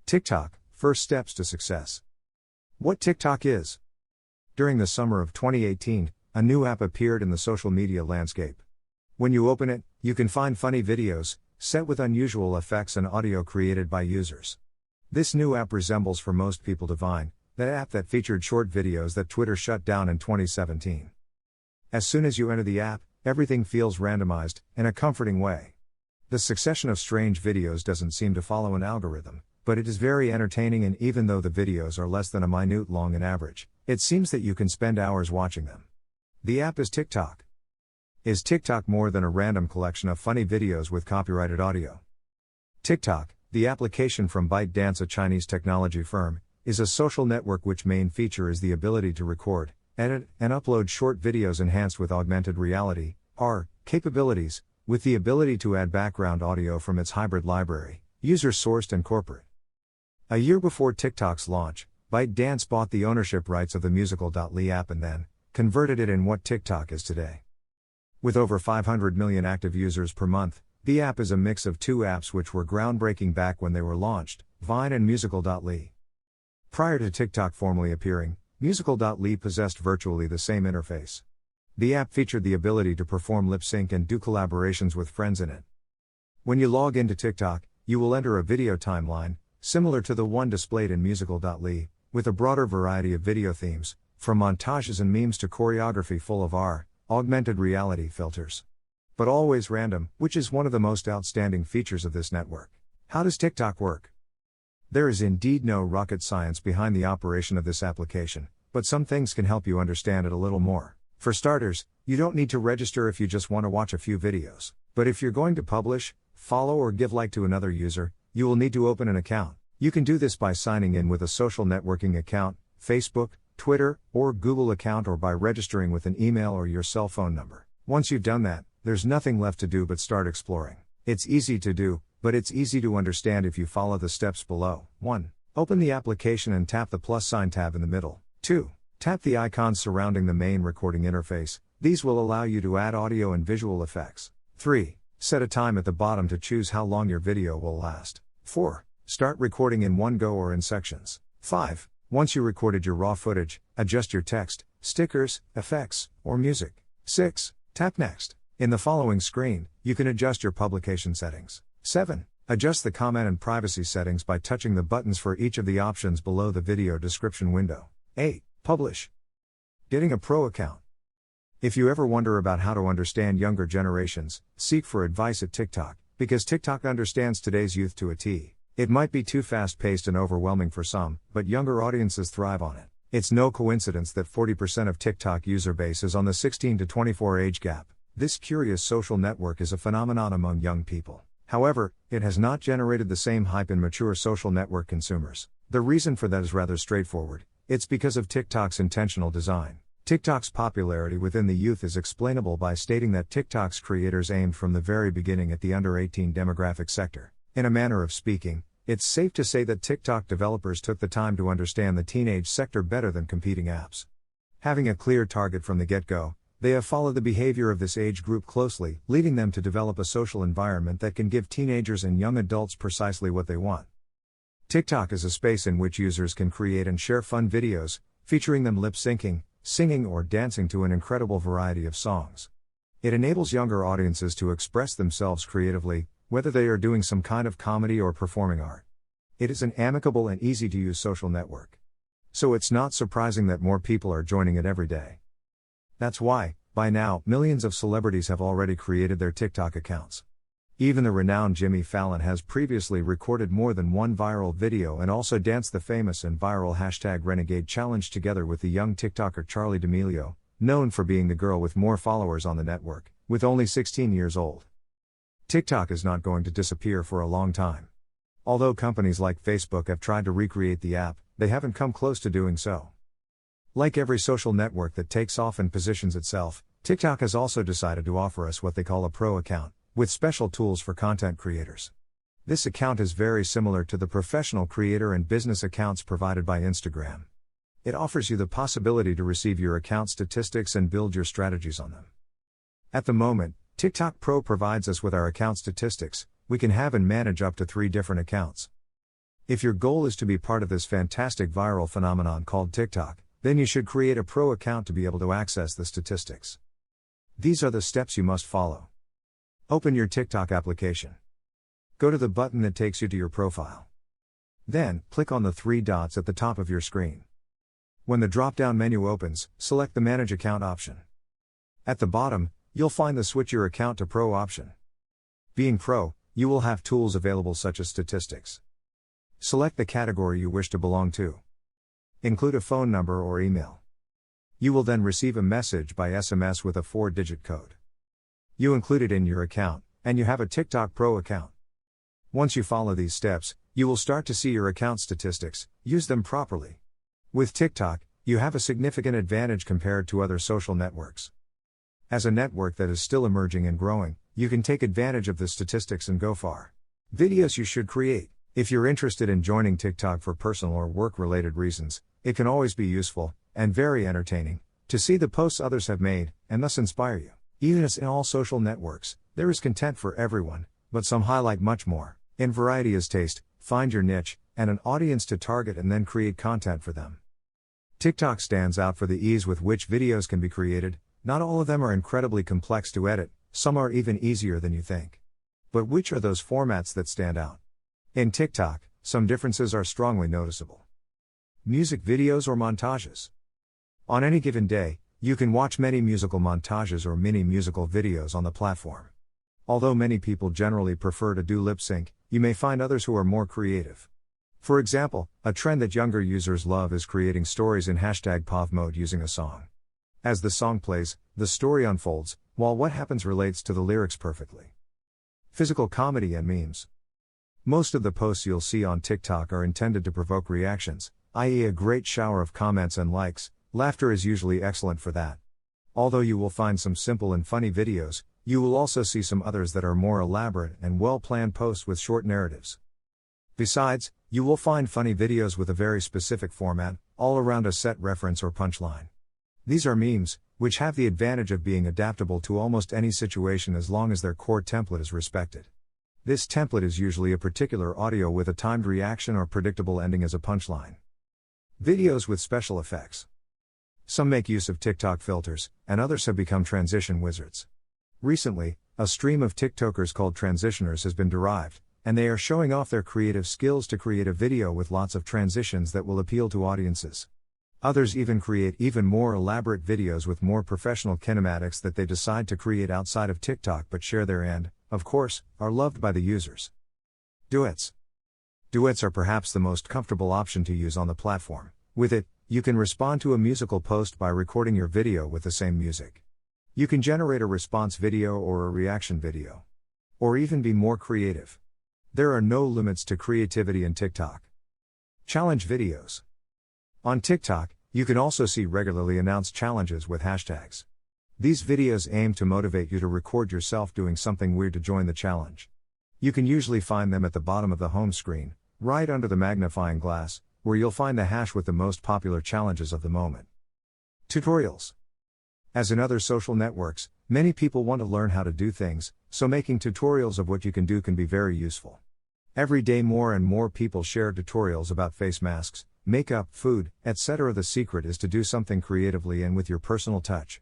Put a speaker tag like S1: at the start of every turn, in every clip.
S1: TikTok, first steps to success. What TikTok is? During the summer of 2018, a new app appeared in the social media landscape. When you open it, you can find funny videos, set with unusual effects and audio created by users. This new app resembles for most people to Vine, the app that featured short videos that Twitter shut down in 2017. As soon as you enter the app, everything feels randomized, in a comforting way. The succession of strange videos doesn't seem to follow an algorithm, but it is very entertaining, and even though the videos are less than a minute long in average, it seems that you can spend hours watching them. The app is TikTok. Is TikTok more than a random collection of funny videos with copyrighted audio? TikTok, the application from ByteDance, a Chinese technology firm, is a social network which main feature is the ability to record, edit, and upload short videos enhanced with augmented reality, AR, capabilities, with the ability to add background audio from its hybrid library, user-sourced and corporate. A year before TikTok's launch, ByteDance bought the ownership rights of the musical.ly app and then converted it in what TikTok is today. With over 500 million active users per month, the app is a mix of two apps which were groundbreaking back when they were launched, Vine and musical.ly. Prior to TikTok formally appearing, musical.ly possessed virtually the same interface. The app featured the ability to perform lip sync and do collaborations with friends in it. When you log into TikTok, you will enter a video timeline, similar to the one displayed in musical.ly, with a broader variety of video themes, from montages and memes to choreography full of AR, augmented reality filters. But always random, which is one of the most outstanding features of this network. How does TikTok work? There is indeed no rocket science behind the operation of this application, but some things can help you understand it a little more. For starters, you don't need to register if you just want to watch a few videos. But if you're going to publish, follow or give like to another user, you will need to open an account. You can do this by signing in with a social networking account, Facebook, Twitter, or Google account, or by registering with an email or your cell phone number. Once you've done that, there's nothing left to do but start exploring. It's easy to do, but it's easy to understand if you follow the steps below. 1. Open the application and tap the plus sign tab in the middle. 2. Tap the icons surrounding the main recording interface. These will allow you to add audio and visual effects. 3. Set a time at the bottom to choose how long your video will last. 4. Start recording in one go or in sections. 5. Once you recorded your raw footage, adjust your text, stickers, effects, or music. 6. Tap Next. In the following screen, you can adjust your publication settings. 7. Adjust the comment and privacy settings by touching the buttons for each of the options below the video description window. 8. Publish. Getting a pro account. If you ever wonder about how to understand younger generations, seek for advice at TikTok, because TikTok understands today's youth to a T. It might be too fast-paced and overwhelming for some, but younger audiences thrive on it. It's no coincidence that 40% of TikTok user base is on the 16 to 24 age gap. This curious social network is a phenomenon among young people. However, it has not generated the same hype in mature social network consumers. The reason for that is rather straightforward. It's because of TikTok's intentional design. TikTok's popularity within the youth is explainable by stating that TikTok's creators aimed from the very beginning at the under 18 demographic sector. In a manner of speaking, it's safe to say that TikTok developers took the time to understand the teenage sector better than competing apps. Having a clear target from the get-go, they have followed the behavior of this age group closely, leading them to develop a social environment that can give teenagers and young adults precisely what they want. TikTok is a space in which users can create and share fun videos, featuring them lip-syncing, singing or dancing to an incredible variety of songs. It enables younger audiences to express themselves creatively, whether they are doing some kind of comedy or performing art. It is an amicable and easy-to-use social network. So it's not surprising that more people are joining it every day. That's why, by now, millions of celebrities have already created their TikTok accounts. Even the renowned Jimmy Fallon has previously recorded more than one viral video and also danced the famous and viral #Renegade challenge together with the young TikToker Charli D'Amelio, known for being the girl with more followers on the network, with only 16 years old. TikTok is not going to disappear for a long time. Although companies like Facebook have tried to recreate the app, they haven't come close to doing so. Like every social network that takes off and positions itself, TikTok has also decided to offer us what they call a pro account, with special tools for content creators. This account is very similar to the professional creator and business accounts provided by Instagram. It offers you the possibility to receive your account statistics and build your strategies on them. At the moment, TikTok Pro provides us with our account statistics. We can have and manage up to 3 different accounts. If your goal is to be part of this fantastic viral phenomenon called TikTok, then you should create a pro account to be able to access the statistics. These are the steps you must follow. Open your TikTok application. Go to the button that takes you to your profile. Then, click on the three dots at the top of your screen. When the drop-down menu opens, select the Manage Account option. At the bottom, you'll find the Switch Your Account to Pro option. Being Pro, you will have tools available such as statistics. Select the category you wish to belong to. Include a phone number or email. You will then receive a message by SMS with a 4-digit code. You include it in your account, and you have a TikTok Pro account. Once you follow these steps, you will start to see your account statistics. Use them properly. With TikTok, you have a significant advantage compared to other social networks. As a network that is still emerging and growing, you can take advantage of the statistics and go far. Videos you should create. If you're interested in joining TikTok for personal or work-related reasons, it can always be useful, and very entertaining, to see the posts others have made, and thus inspire you. Even as in all social networks, there is content for everyone, but some highlight much more. In variety is taste, find your niche, and an audience to target and then create content for them. TikTok stands out for the ease with which videos can be created. Not all of them are incredibly complex to edit, some are even easier than you think. But which are those formats that stand out? In TikTok, some differences are strongly noticeable. Music videos or montages. On any given day, you can watch many musical montages or mini musical videos on the platform. Although many people generally prefer to do lip sync, you may find others who are more creative. For example, a trend that younger users love is creating stories in #POV mode using a song. As the song plays, the story unfolds, while what happens relates to the lyrics perfectly. Physical comedy and memes. Most of the posts you'll see on TikTok are intended to provoke reactions, i.e. a great shower of comments and likes. Laughter is usually excellent for that. Although you will find some simple and funny videos, you will also see some others that are more elaborate and well-planned posts with short narratives. Besides, you will find funny videos with a very specific format, all around a set reference or punchline. These are memes, which have the advantage of being adaptable to almost any situation as long as their core template is respected. This template is usually a particular audio with a timed reaction or predictable ending as a punchline. Videos with special effects. Some make use of TikTok filters, and others have become transition wizards. Recently, a stream of TikTokers called transitioners has been derived, and they are showing off their creative skills to create a video with lots of transitions that will appeal to audiences. Others even create even more elaborate videos with more professional kinematics that they decide to create outside of TikTok but share there and, of course, are loved by the users. Duets. Duets are perhaps the most comfortable option to use on the platform. With it, you can respond to a musical post by recording your video with the same music. You can generate a response video or a reaction video. Or even be more creative. There are no limits to creativity in TikTok. Challenge videos. On TikTok, you can also see regularly announced challenges with hashtags. These videos aim to motivate you to record yourself doing something weird to join the challenge. You can usually find them at the bottom of the home screen, right under the magnifying glass, where you'll find the hash with the most popular challenges of the moment. Tutorials. As in other social networks, many people want to learn how to do things, so making tutorials of what you can do can be very useful. Every day more and more people share tutorials about face masks, makeup, food, etc. The secret is to do something creatively and with your personal touch.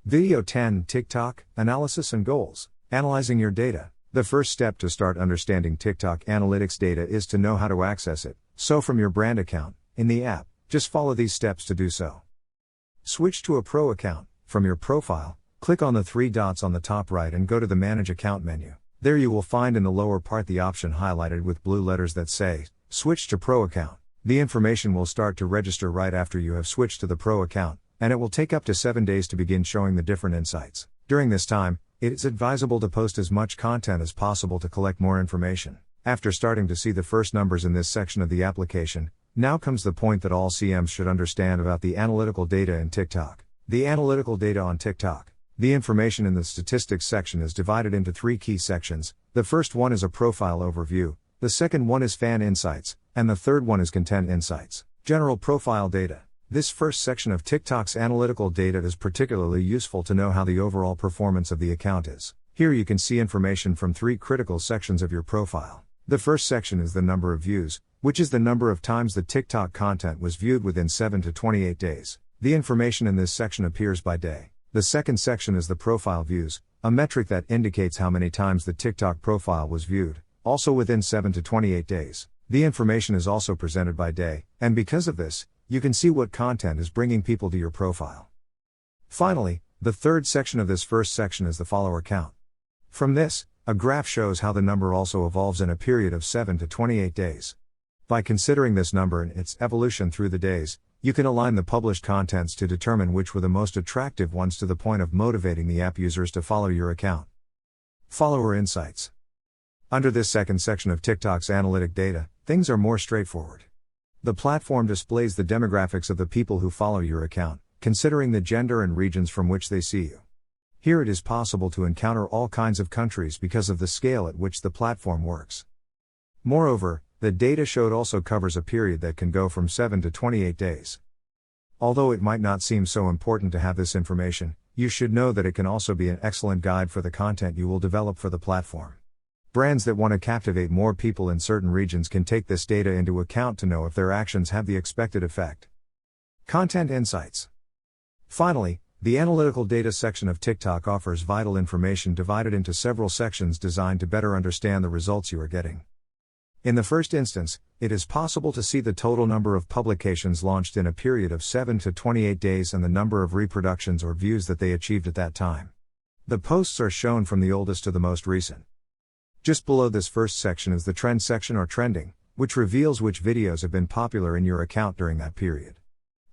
S1: Video 10 TikTok Analysis and Goals. Analyzing your data. The first step to start understanding TikTok analytics data is to know how to access it, so from your brand account, in the app, just follow these steps to do so. Switch to a pro account. From your profile, click on the three dots on the top right and go to the Manage Account menu. There you will find in the lower part the option highlighted with blue letters that say, Switch to Pro Account. The information will start to register right after you have switched to the Pro account, and it will take up to 7 days to begin showing the different insights. During this time, it is advisable to post as much content as possible to collect more information. After starting to see the first numbers in this section of the application, now comes the point that all CMs should understand about the analytical data in TikTok. The analytical data on TikTok. The information in the statistics section is divided into 3 key sections. The first one is a profile overview, the second one is fan insights, and the third one is content insights. General profile data. This first section of TikTok's analytical data is particularly useful to know how the overall performance of the account is. Here you can see information from 3 critical sections of your profile. The first section is the number of views, which is the number of times the TikTok content was viewed within 7 to 28 days. The information in this section appears by day. The second section is the profile views, a metric that indicates how many times the TikTok profile was viewed, also within 7 to 28 days. The information is also presented by day, and because of this, you can see what content is bringing people to your profile. Finally, the third section of this first section is the follower count. From this, a graph shows how the number also evolves in a period of 7 to 28 days. By considering this number and its evolution through the days, you can align the published contents to determine which were the most attractive ones to the point of motivating the app users to follow your account. Follower insights. Under this second section of TikTok's analytic data, things are more straightforward. The platform displays the demographics of the people who follow your account, considering the gender and regions from which they see you. Here it is possible to encounter all kinds of countries because of the scale at which the platform works. Moreover, the data showed also covers a period that can go from 7 to 28 days. Although it might not seem so important to have this information, you should know that it can also be an excellent guide for the content you will develop for the platform. Brands that want to captivate more people in certain regions can take this data into account to know if their actions have the expected effect. Content insights. Finally, the analytical data section of TikTok offers vital information divided into several sections designed to better understand the results you are getting. In the first instance, it is possible to see the total number of publications launched in a period of 7 to 28 days and the number of reproductions or views that they achieved at that time. The posts are shown from the oldest to the most recent. Just below this first section is the trend section or trending, which reveals which videos have been popular in your account during that period.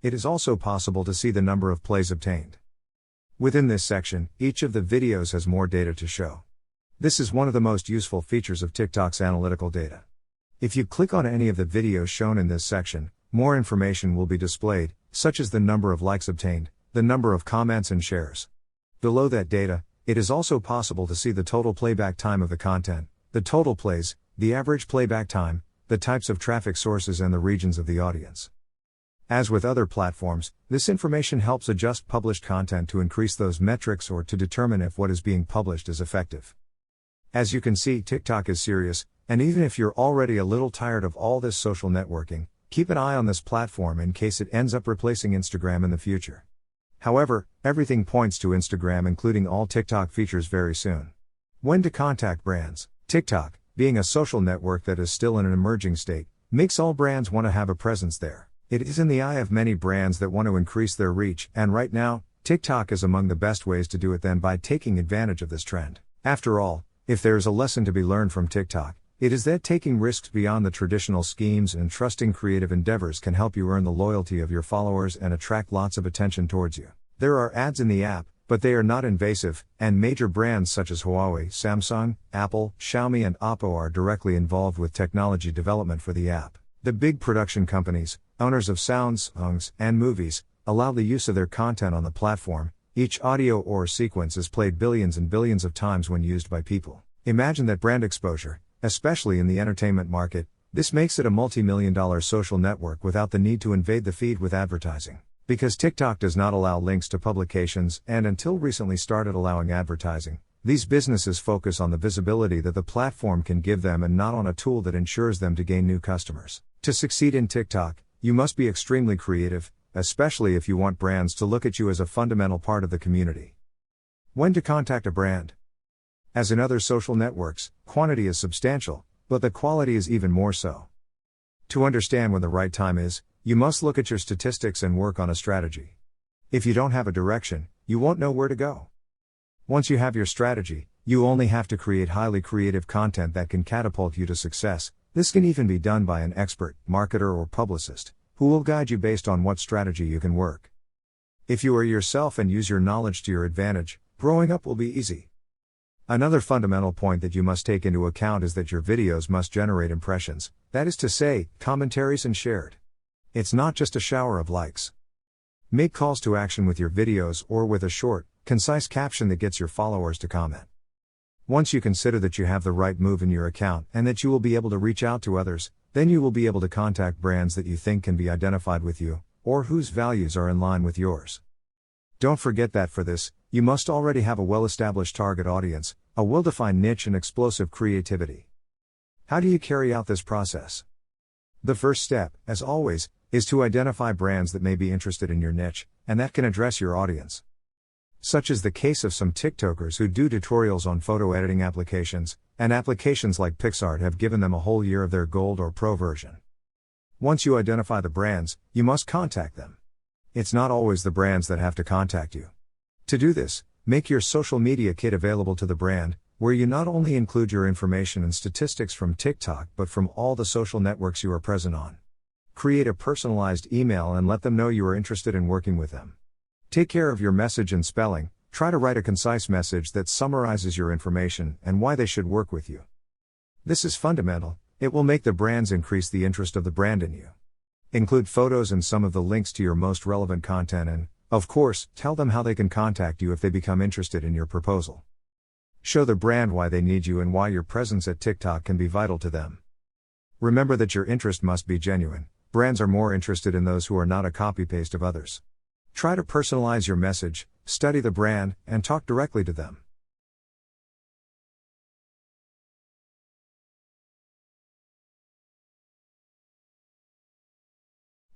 S1: It is also possible to see the number of plays obtained. Within this section, each of the videos has more data to show. This is one of the most useful features of TikTok's analytical data. If you click on any of the videos shown in this section, more information will be displayed, such as the number of likes obtained, the number of comments and shares. Below that data, it is also possible to see the total playback time of the content, the total plays, the average playback time, the types of traffic sources and the regions of the audience. As with other platforms, this information helps adjust published content to increase those metrics or to determine if what is being published is effective. As you can see, TikTok is serious, and even if you're already a little tired of all this social networking, keep an eye on this platform in case it ends up replacing Instagram in the future. However, everything points to Instagram including all TikTok features very soon. When to contact brands. TikTok, being a social network that is still in an emerging state, makes all brands want to have a presence there. It is in the eye of many brands that want to increase their reach, and right now, TikTok is among the best ways to do it than by taking advantage of this trend. After all, if there is a lesson to be learned from TikTok, it is that taking risks beyond the traditional schemes and trusting creative endeavors can help you earn the loyalty of your followers and attract lots of attention towards you. There are ads in the app, but they are not invasive, and major brands such as Huawei, Samsung, Apple, Xiaomi and Oppo are directly involved with technology development for the app. The big production companies, owners of sounds, songs, and movies, allow the use of their content on the platform. Each audio or sequence is played billions and billions of times when used by people. Imagine that brand exposure, especially in the entertainment market. This makes it a multi-million-dollar social network without the need to invade the feed with advertising. Because TikTok does not allow links to publications and until recently started allowing advertising, these businesses focus on the visibility that the platform can give them and not on a tool that ensures them to gain new customers. To succeed in TikTok, you must be extremely creative, especially if you want brands to look at you as a fundamental part of the community. When to contact a brand. As in other social networks, quantity is substantial, but the quality is even more so. To understand when the right time is, you must look at your statistics and work on a strategy. If you don't have a direction, you won't know where to go. Once you have your strategy, you only have to create highly creative content that can catapult you to success. This can even be done by an expert, marketer or publicist, who will guide you based on what strategy you can work. If you are yourself and use your knowledge to your advantage, growing up will be easy. Another fundamental point that you must take into account is that your videos must generate impressions, that is to say, commentaries and shared. It's not just a shower of likes. Make calls to action with your videos or with a short, concise caption that gets your followers to comment. Once you consider that you have the right move in your account and that you will be able to reach out to others, then you will be able to contact brands that you think can be identified with you, or whose values are in line with yours. Don't forget that for this, you must already have a well-established target audience, a well-defined niche, and explosive creativity. How do you carry out this process? The first step, as always, is to identify brands that may be interested in your niche, and that can address your audience. Such is the case of some TikTokers who do tutorials on photo editing applications, and applications like PixArt have given them a whole year of their Gold or Pro version. Once you identify the brands, you must contact them. It's not always the brands that have to contact you. To do this, make your social media kit available to the brand, where you not only include your information and statistics from TikTok but from all the social networks you are present on. Create a personalized email and let them know you are interested in working with them. Take care of your message and spelling. Try to write a concise message that summarizes your information and why they should work with you. This is fundamental. It will make the brands increase the interest of the brand in you. Include photos and some of the links to your most relevant content and, of course, tell them how they can contact you if they become interested in your proposal. Show the brand why they need you and why your presence at TikTok can be vital to them. Remember that your interest must be genuine. Brands are more interested in those who are not a copy-paste of others. Try to personalize your message, study the brand, and talk directly to them.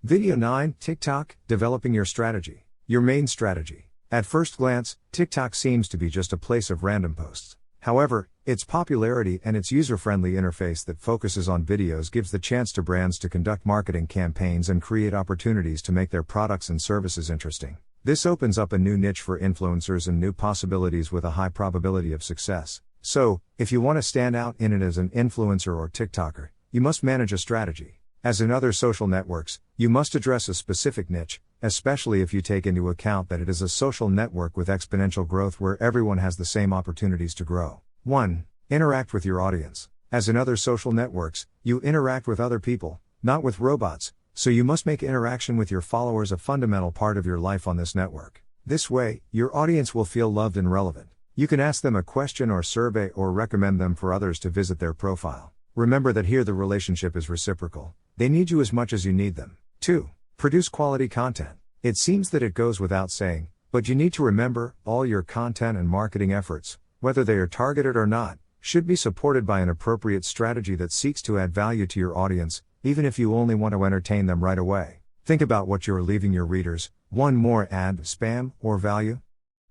S1: Video 9, TikTok, Developing Your Strategy. Your main strategy. At first glance, TikTok seems to be just a place of random posts. However, its popularity and its user-friendly interface that focuses on videos gives the chance to brands to conduct marketing campaigns and create opportunities to make their products and services interesting. This opens up a new niche for influencers and new possibilities with a high probability of success. So, if you want to stand out in it as an influencer or TikToker, you must manage a strategy. As in other social networks, you must address a specific niche, especially if you take into account that it is a social network with exponential growth where everyone has the same opportunities to grow. 1. Interact with your audience. As in other social networks, you interact with other people, not with robots, so you must make interaction with your followers a fundamental part of your life on this network. This way, your audience will feel loved and relevant. You can ask them a question or survey or recommend them for others to visit their profile. Remember that here the relationship is reciprocal. They need you as much as you need them. 2. Produce quality content. It seems that it goes without saying, but you need to remember, all your content and marketing efforts, whether they are targeted or not, should be supported by an appropriate strategy that seeks to add value to your audience, even if you only want to entertain them right away. Think about what you are leaving your readers. 1. More ad, spam, or value?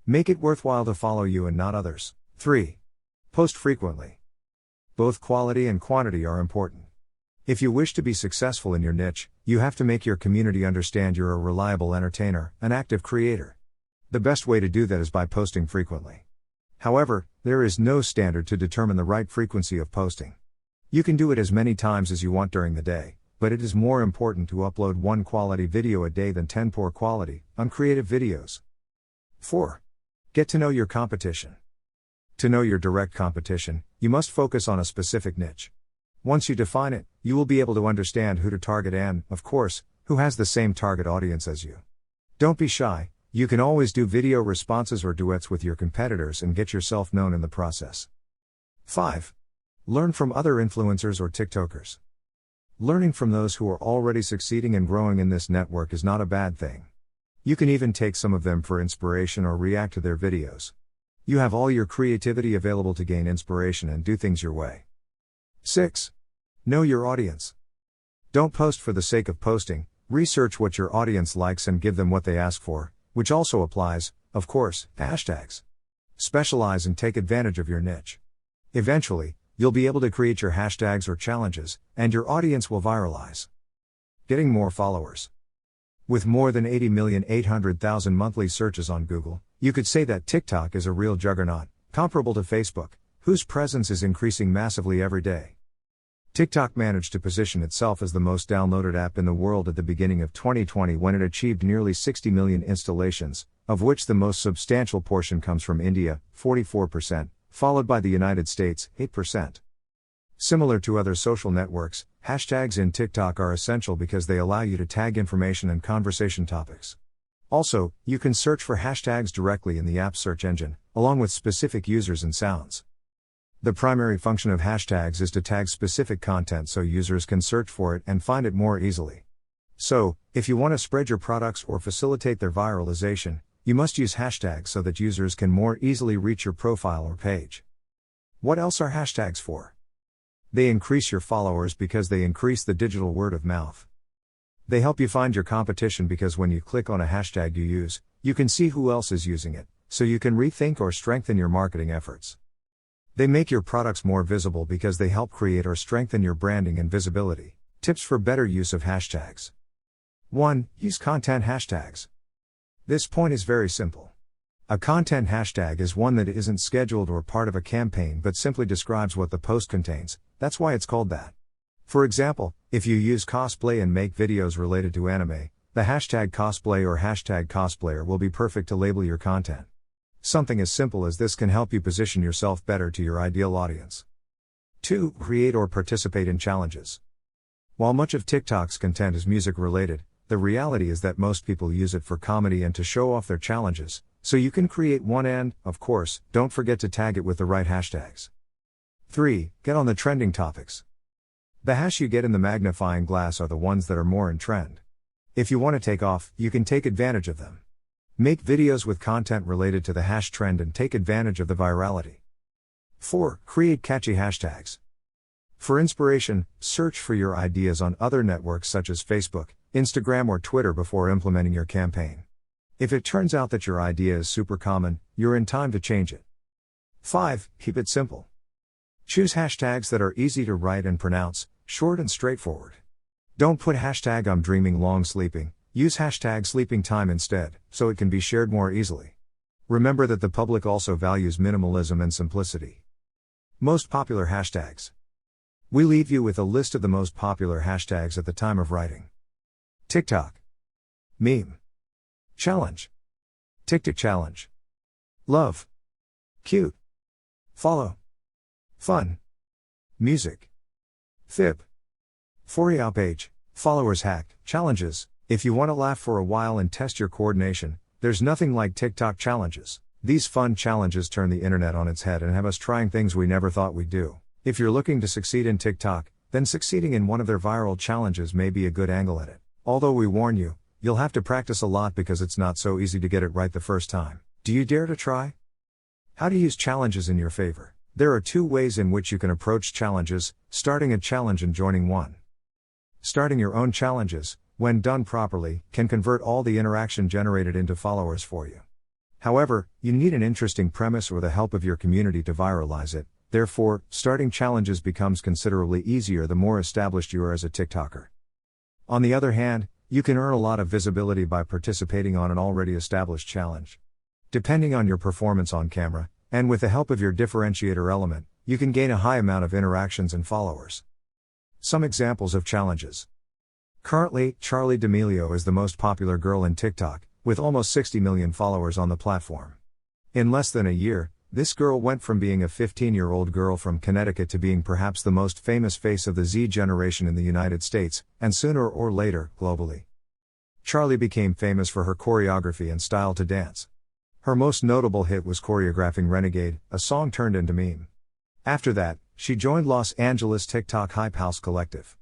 S1: Make it worthwhile to follow you and not others. 3. Post frequently. Both quality and quantity are important. If you wish to be successful in your niche, you have to make your community understand you're a reliable entertainer, an active creator. The best way to do that is by posting frequently. However, there is no standard to determine the right frequency of posting. You can do it as many times as you want during the day, but it is more important to upload 1 quality video a day than 10 poor quality, uncreative videos. 4. Get to know your competition. To know your direct competition, you must focus on a specific niche. Once you define it, you will be able to understand who to target and, of course, who has the same target audience as you. Don't be shy, you can always do video responses or duets with your competitors and get yourself known in the process. 5. Learn from other influencers or TikTokers. Learning from those who are already succeeding and growing in this network is not a bad thing. You can even take some of them for inspiration or react to their videos. You have all your creativity available to gain inspiration and do things your way. 6. Know your audience. Don't post for the sake of posting, research what your audience likes and give them what they ask for, which also applies, of course, hashtags. Specialize and take advantage of your niche. Eventually, you'll be able to create your hashtags or challenges, and your audience will viralize. Getting more followers. With more than 80,800,000 monthly searches on Google, you could say that TikTok is a real juggernaut, comparable to Facebook, whose presence is increasing massively every day. TikTok managed to position itself as the most downloaded app in the world at the beginning of 2020 when it achieved nearly 60 million installations, of which the most substantial portion comes from India, 44%, followed by the United States, 8%. Similar to other social networks, hashtags in TikTok are essential because they allow you to tag information and conversation topics. Also, you can search for hashtags directly in the app's search engine, along with specific users and sounds. The primary function of hashtags is to tag specific content so users can search for it and find it more easily. So, if you want to spread your products or facilitate their viralization, you must use hashtags so that users can more easily reach your profile or page. What else are hashtags for? They increase your followers because they increase the digital word of mouth. They help you find your competition because when you click on a hashtag you use, you can see who else is using it, so you can rethink or strengthen your marketing efforts. They make your products more visible because they help create or strengthen your branding and visibility. Tips for better use of hashtags. 1. Use content hashtags. This point is very simple. A content hashtag is one that isn't scheduled or part of a campaign but simply describes what the post contains. That's why it's called that. For example, if you use cosplay and make videos related to anime, the hashtag cosplay or hashtag cosplayer will be perfect to label your content. Something as simple as this can help you position yourself better to your ideal audience. 2. Create or participate in challenges. While much of TikTok's content is music related, the reality is that most people use it for comedy and to show off their challenges, so you can create one and, of course, don't forget to tag it with the right hashtags. 3. Get on the trending topics. The hash you get in the magnifying glass are the ones that are more in trend. If you want to take off, you can take advantage of them. Make videos with content related to the hash trend and take advantage of the virality. 4. Create catchy hashtags. For inspiration, search for your ideas on other networks such as Facebook, Instagram or Twitter before implementing your campaign. If it turns out that your idea is super common, you're in time to change it. 5. Keep it simple. Choose hashtags that are easy to write and pronounce, short and straightforward. Don't put hashtag I'm dreaming long sleeping, use hashtag sleeping time instead, so it can be shared more easily. Remember that the public also values minimalism and simplicity. Most popular hashtags. We leave you with a list of the most popular hashtags at the time of writing. TikTok. Meme. Challenge. TikTok challenge. Love. Cute. Follow. Fun. Music. Fib. For you page. Followers hack. Challenges. If you want to laugh for a while and test your coordination, there's nothing like TikTok challenges. These fun challenges turn the internet on its head and have us trying things we never thought we'd do. If you're looking to succeed in TikTok, then succeeding in one of their viral challenges may be a good angle at it. Although we warn you, you'll have to practice a lot because it's not so easy to get it right the first time. Do you dare to try? How to use challenges in your favor. There are 2 ways in which you can approach challenges: starting a challenge and joining one. Starting your own challenges, when done properly, can convert all the interaction generated into followers for you. However, you need an interesting premise or the help of your community to viralize it. Therefore, starting challenges becomes considerably easier the more established you are as a TikToker. On the other hand, you can earn a lot of visibility by participating on an already established challenge. Depending on your performance on camera, and with the help of your differentiator element, you can gain a high amount of interactions and followers. Some examples of challenges. Currently, Charli D'Amelio is the most popular girl in TikTok, with almost 60 million followers on the platform. In less than a year, this girl went from being a 15-year-old girl from Connecticut to being perhaps the most famous face of the Z generation in the United States, and sooner or later, globally. Charli became famous for her choreography and style to dance. Her most notable hit was choreographing Renegade, a song turned into meme. After that, she joined Los Angeles TikTok Hype House Collective.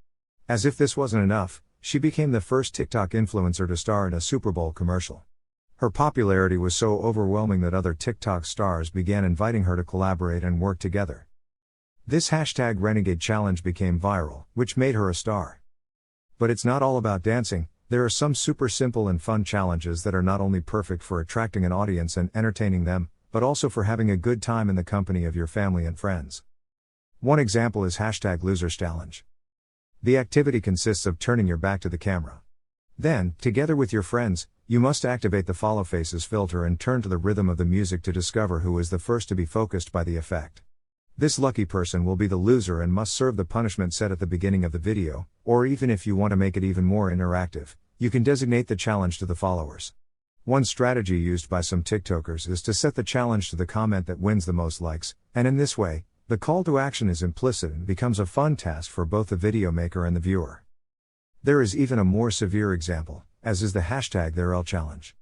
S1: As if this wasn't enough, she became the first TikTok influencer to star in a Super Bowl commercial. Her popularity was so overwhelming that other TikTok stars began inviting her to collaborate and work together. This hashtag Renegade challenge became viral, which made her a star. But it's not all about dancing. There are some super simple and fun challenges that are not only perfect for attracting an audience and entertaining them, but also for having a good time in the company of your family and friends. One example is hashtag Losers Challenge. The activity consists of turning your back to the camera. Then, together with your friends, you must activate the follow faces filter and turn to the rhythm of the music to discover who is the first to be focused by the effect. This lucky person will be the loser and must serve the punishment set at the beginning of the video, or even if you want to make it even more interactive, you can designate the challenge to the followers. One strategy used by some TikTokers is to set the challenge to the comment that wins the most likes, and in this way, the call to action is implicit and becomes a fun task for both the video maker and the viewer. There is even a more severe example, as is the hashtag #ThereL challenge.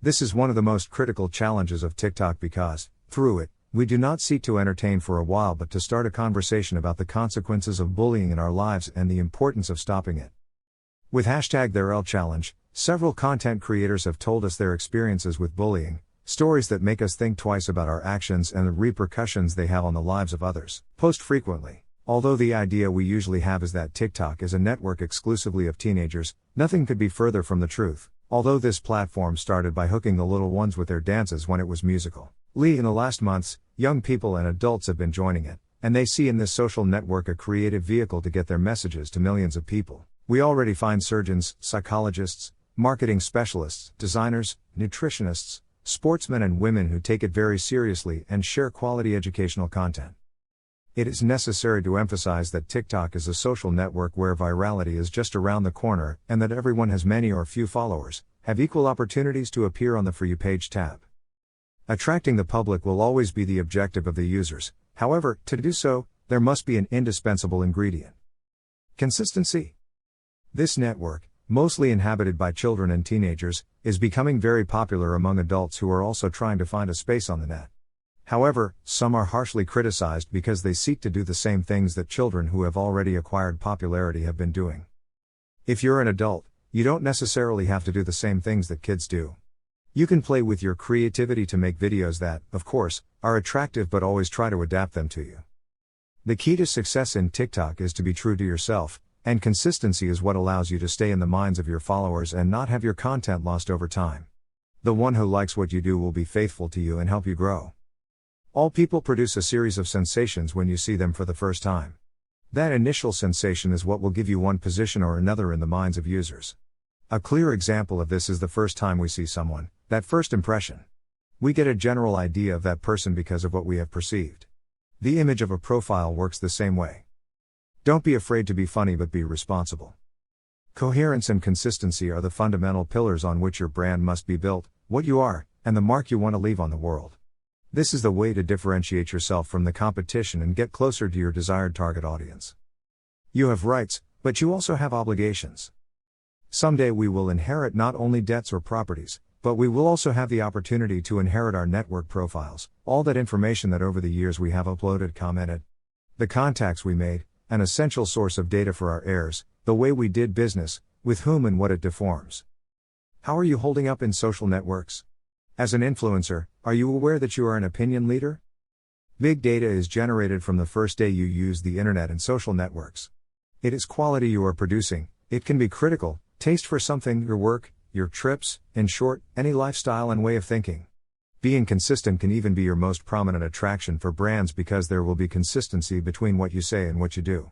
S1: This is one of the most critical challenges of TikTok because, through it, we do not seek to entertain for a while but to start a conversation about the consequences of bullying in our lives and the importance of stopping it. With #TheirLChallenge, several content creators have told us their experiences with bullying, stories that make us think twice about our actions and the repercussions they have on the lives of others. Post frequently. Although the idea we usually have is that TikTok is a network exclusively of teenagers, nothing could be further from the truth. Although this platform started by hooking the little ones with their dances when it was musical. In the last months, young people and adults have been joining it, and they see in this social network a creative vehicle to get their messages to millions of people. We already find surgeons, psychologists, marketing specialists, designers, nutritionists, sportsmen and women who take it very seriously and share quality educational content. It is necessary to emphasize that TikTok is a social network where virality is just around the corner and that everyone has many or few followers, have equal opportunities to appear on the For You page tab. Attracting the public will always be the objective of the users, however, to do so, there must be an indispensable ingredient. Consistency. This network, mostly inhabited by children and teenagers, is becoming very popular among adults who are also trying to find a space on the net. However, some are harshly criticized because they seek to do the same things that children who have already acquired popularity have been doing. If you're an adult, you don't necessarily have to do the same things that kids do. You can play with your creativity to make videos that, of course, are attractive but always try to adapt them to you. The key to success in TikTok is to be true to yourself, and consistency is what allows you to stay in the minds of your followers and not have your content lost over time. The one who likes what you do will be faithful to you and help you grow. All people produce a series of sensations when you see them for the first time. That initial sensation is what will give you one position or another in the minds of users. A clear example of this is the first time we see someone, that first impression. We get a general idea of that person because of what we have perceived. The image of a profile works the same way. Don't be afraid to be funny but be responsible. Coherence and consistency are the fundamental pillars on which your brand must be built, what you are, and the mark you want to leave on the world. This is the way to differentiate yourself from the competition and get closer to your desired target audience. You have rights, but you also have obligations. Someday we will inherit not only debts or properties, but we will also have the opportunity to inherit our network profiles, all that information that over the years we have uploaded, commented. The contacts we made, an essential source of data for our heirs, the way we did business, with whom and what it deforms. How are you holding up in social networks? As an influencer, are you aware that you are an opinion leader? Big data is generated from the first day you use the internet and social networks. It is quality you are producing, it can be critical, taste for something, your work, your trips, in short, any lifestyle and way of thinking. Being consistent can even be your most prominent attraction for brands because there will be consistency between what you say and what you do.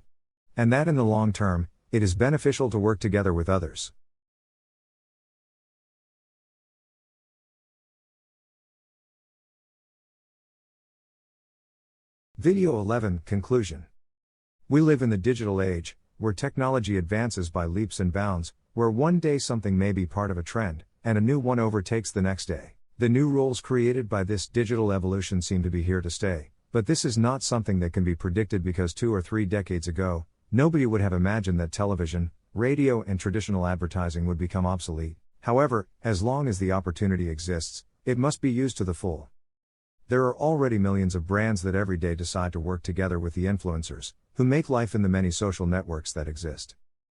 S1: And that in the long term, it is beneficial to work together with others. Video 11 Conclusion. We live in the digital age, where technology advances by leaps and bounds, where one day something may be part of a trend, and a new one overtakes the next day. The new roles created by this digital evolution seem to be here to stay, but this is not something that can be predicted because 2 or 3 decades ago, nobody would have imagined that television, radio and traditional advertising would become obsolete. However, as long as the opportunity exists, it must be used to the full. There are already millions of brands that every day decide to work together with the influencers, who make life in the many social networks that exist.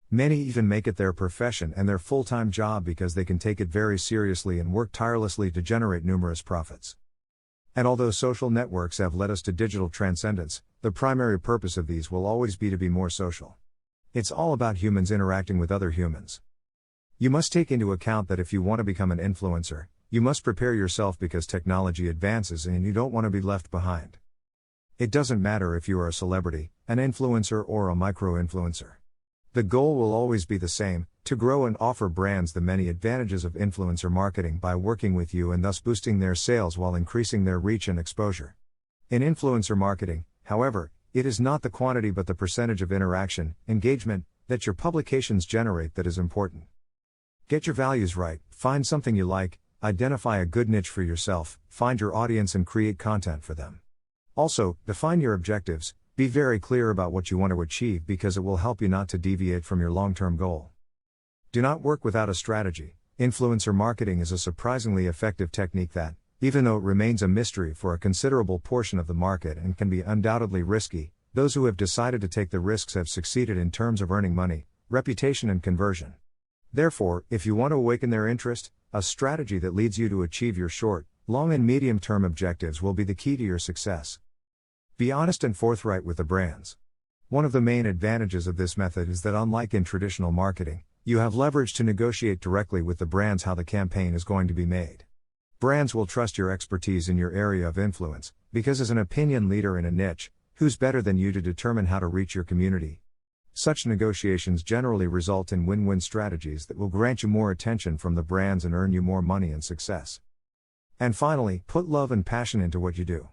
S1: Many even make it their profession and their full-time job because they can take it very seriously and work tirelessly to generate numerous profits. And although social networks have led us to digital transcendence, the primary purpose of these will always be to be more social. It's all about humans interacting with other humans. You must take into account that if you want to become an influencer, you must prepare yourself because technology advances and you don't want to be left behind. It doesn't matter if you are a celebrity, an influencer or a micro-influencer. The goal will always be the same, to grow and offer brands the many advantages of influencer marketing by working with you and thus boosting their sales while increasing their reach and exposure. In influencer marketing, however, it is not the quantity but the percentage of interaction, engagement, that your publications generate that is important. Get your values right, find something you like, identify a good niche for yourself, find your audience and create content for them. Also, define your objectives, be very clear about what you want to achieve because it will help you not to deviate from your long-term goal. Do not work without a strategy. Influencer marketing is a surprisingly effective technique that, even though it remains a mystery for a considerable portion of the market and can be undoubtedly risky, those who have decided to take the risks have succeeded in terms of earning money, reputation and conversion. Therefore, if you want to awaken their interest, a strategy that leads you to achieve your short, long, and medium-term objectives will be the key to your success. Be honest and forthright with the brands. One of the main advantages of this method is that, unlike in traditional marketing, you have leverage to negotiate directly with the brands how the campaign is going to be made. Brands will trust your expertise in your area of influence, because as an opinion leader in a niche, who's better than you to determine how to reach your community? Such negotiations generally result in win-win strategies that will grant you more attention from the brands and earn you more money and success. And finally, put love and passion into what you do.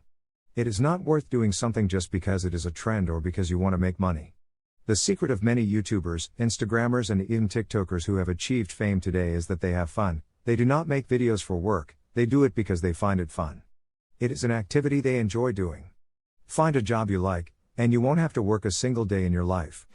S1: It is not worth doing something just because it is a trend or because you want to make money. The secret of many YouTubers, Instagrammers, and even TikTokers who have achieved fame today is that they have fun. They do not make videos for work, they do it because they find it fun. It is an activity they enjoy doing. Find a job you like, and you won't have to work a single day in your life.